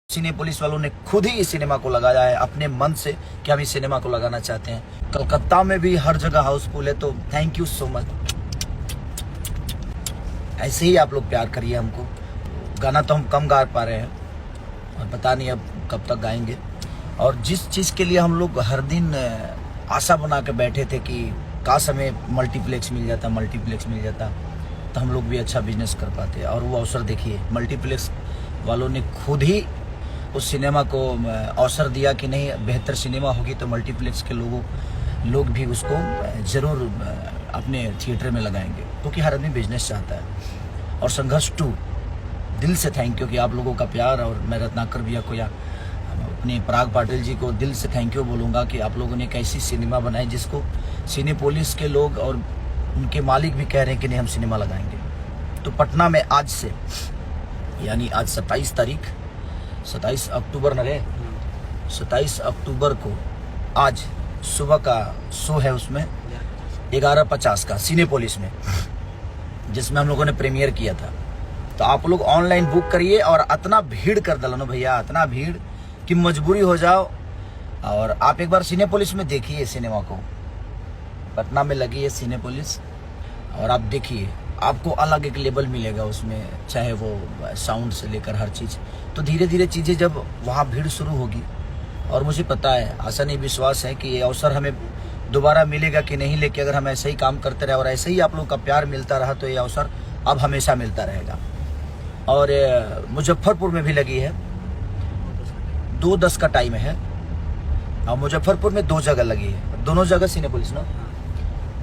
सिने police वालों ने खुद ही इस सिनेमा को लगाया है अपने मन से कि हम इस सिनेमा को लगाना चाहते हैं। कलकत्ता में भी हर जगह हाउसफुल है, तो थैंक यू सो मच। ऐसे ही आप लोग प्यार करिए हमको। गाना तो हम कम गा पा रहे हैं और पता नहीं अब कब तक गाएंगे। और जिस चीज़ के लिए हम लोग हर दिन आशा बना के बैठे थे कि काश हमें मल्टीप्लेक्स मिल जाता तो हम लोग भी अच्छा बिजनेस कर पाते। और वो अवसर देखिए, मल्टीप्लेक्स वालों ने खुद ही उस सिनेमा को अवसर दिया कि नहीं, बेहतर सिनेमा होगी तो मल्टीप्लेक्स के लोग भी उसको ज़रूर अपने थिएटर में लगाएंगे, क्योंकि हर आदमी बिजनेस चाहता है। और संघर्ष 2 दिल से थैंक यू कि आप लोगों का प्यार। और मैं रत्नाकर भैया को या अपने पराग पाटिल जी को दिल से थैंक यू बोलूँगा कि आप लोगों ने एक ऐसी सिनेमा बनाई जिसको सिनेपोलिस के लोग और उनके मालिक भी कह रहे हैं कि नहीं, हम सिनेमा लगाएंगे। तो पटना में आज से, यानी आज 27 अक्टूबर न रहे, 27 अक्टूबर को आज सुबह का शो है, उसमें 11:50 का सिनेपोलिस में, जिसमें हम लोगों ने प्रीमियर किया था। तो आप लोग ऑनलाइन बुक करिए और इतना भीड़ कर दलो भैया, इतना भीड़ कि मजबूरी हो जाओ। और आप एक बार सिनेपोलिस में देखिए सिनेमा को, पटना में लगी है सिनेपोलिस, और आप देखिए आपको अलग एक लेवल मिलेगा उसमें, चाहे वो साउंड से लेकर हर चीज़। तो धीरे धीरे चीज़ें जब वहाँ भीड़ शुरू होगी, और मुझे पता है, आशा नहीं विश्वास है कि ये अवसर हमें दोबारा मिलेगा कि नहीं, लेकिन अगर हम ऐसे ही काम करते रहे और ऐसे ही आप लोग का प्यार मिलता रहा तो ये अवसर अब हमेशा मिलता रहेगा। और मुजफ्फरपुर में भी लगी है, 2:10 का टाइम है, और मुजफ्फरपुर में 2 जगह लगी है, दोनों जगह सिनेपोलिस ना,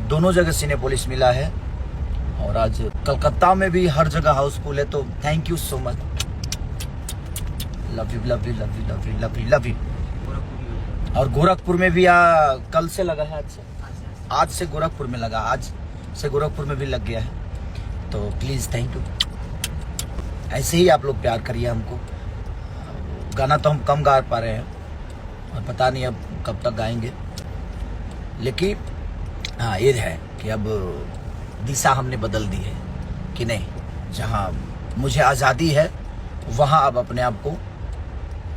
दोनों जगह सिनेपोलिस मिला है। और आज कलकत्ता में भी हर जगह हाउसफुल है, तो thank you so much. Love you love you love you love you love you love you. और गोरखपुर में भी कल से लगा है, आज से गोरखपुर में लगा, आज से गोरखपुर में भी लग गया है। तो प्लीज़ थैंक यू। ऐसे ही आप लोग प्यार करिए हमको। गाना तो हम कम गा पा रहे हैं और पता नहीं अब कब तक गाएंगे, लेकिन हाँ ये है कि अब दिशा हमने बदल दी है कि नहीं, जहाँ मुझे आज़ादी है वहाँ अब अपने आप को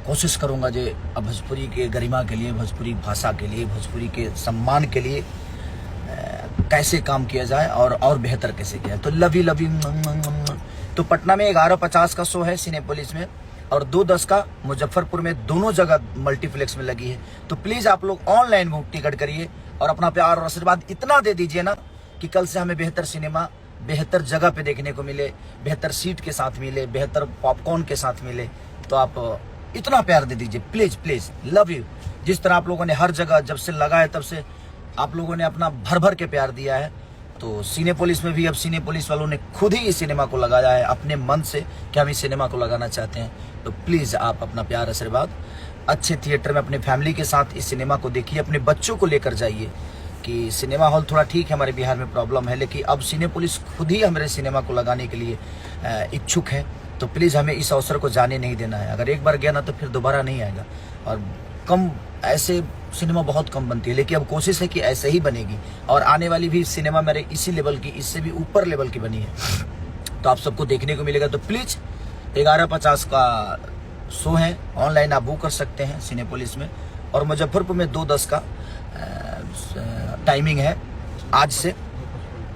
कोशिश करूँगा जो अब भोजपुरी के गरिमा के लिए, भोजपुरी भाषा के लिए, भोजपुरी के सम्मान के लिए कैसे काम किया जाए और बेहतर कैसे किया जाए। तो लव यू। तो पटना में 11:50 का शो है सिनेपोलिस में, और 2:10 का मुजफ्फरपुर में, दोनों जगह मल्टीप्लेक्स में लगी है। तो प्लीज़ आप लोग ऑनलाइन बुक टिकट करिए और अपना प्यार और आशीर्वाद इतना दे दीजिए ना कि कल से हमें बेहतर सिनेमा बेहतर जगह पे देखने को मिले, बेहतर सीट के साथ मिले, बेहतर पॉपकॉर्न के साथ मिले। तो आप इतना प्यार दे दीजिए प्लीज़ प्लीज़। Love you. जिस तरह आप लोगों ने हर जगह जब से लगा है तब से आप लोगों ने अपना भर भर के प्यार दिया है। तो सिनेपोलिस में भी अब सिनेपोलिस वालों ने खुद ही इस सिनेमा को लगाया है अपने मन से कि हम इस सिनेमा को लगाना चाहते हैं। तो प्लीज़ आप अपना प्यार आशीर्वाद अच्छे थिएटर में अपने फैमिली के साथ इस सिनेमा को देखिए, अपने बच्चों को लेकर जाइए। कि सिनेमा हॉल थोड़ा ठीक है, हमारे बिहार में प्रॉब्लम है, लेकिन अब सिनेपोलिस खुद ही हमारे सिनेमा को लगाने के लिए इच्छुक है। तो प्लीज़ हमें इस अवसर को जाने नहीं देना है। अगर एक बार गया ना तो फिर दोबारा नहीं आएगा। और कम ऐसे सिनेमा बहुत कम बनती है, लेकिन अब कोशिश है कि ऐसे ही बनेगी। और आने वाली भी सिनेमा मेरे इसी लेवल की, इससे भी ऊपर लेवल की बनी है, तो आप सबको देखने को मिलेगा। तो प्लीज़ 11:50 का शो है, ऑनलाइन आप बुक कर सकते हैं सिनेपोलिस में। और मुजफ्फरपुर में 2:10 का टाइमिंग है आज से,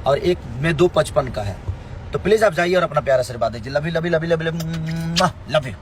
और एक में 2:55 का है। तो प्लीज़ आप जाइए और अपना प्यारा आशीर्वाद दीजिए। Love you love you love you love you love you.